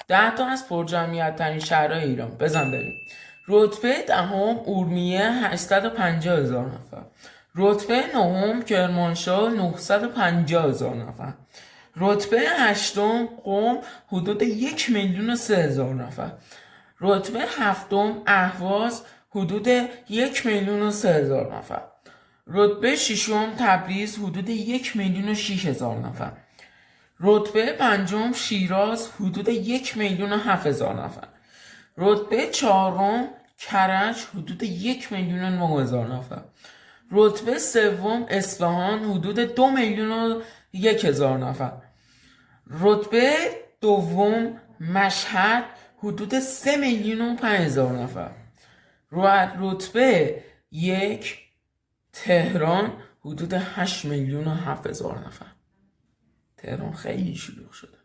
10 تا از پرجمعیت ترین شهرهای ایران. بزن بریم. رتبه دهم اورمیه 850,000 نفر. رتبه نهم کرمانشاه 950,000 نفر. رتبه هشتم قم حدود 1,003,000 نفر. رتبه هفتم اهواز حدود 1,003,000 نفر. رتبه ششم تبریز حدود 1,006,000 نفر. رتبه پنجم شیراز حدود 1,007,000 نفر. رتبه چهارم کرج حدود 1,009,000 نفر. رتبه سوم اصفهان حدود 2,001,000 نفر. رتبه دوم مشهد حدود 3,005,000 نفر. رتبه یک تهران حدود 8,007,000 نفر. تهران خیلی شلوغ شده.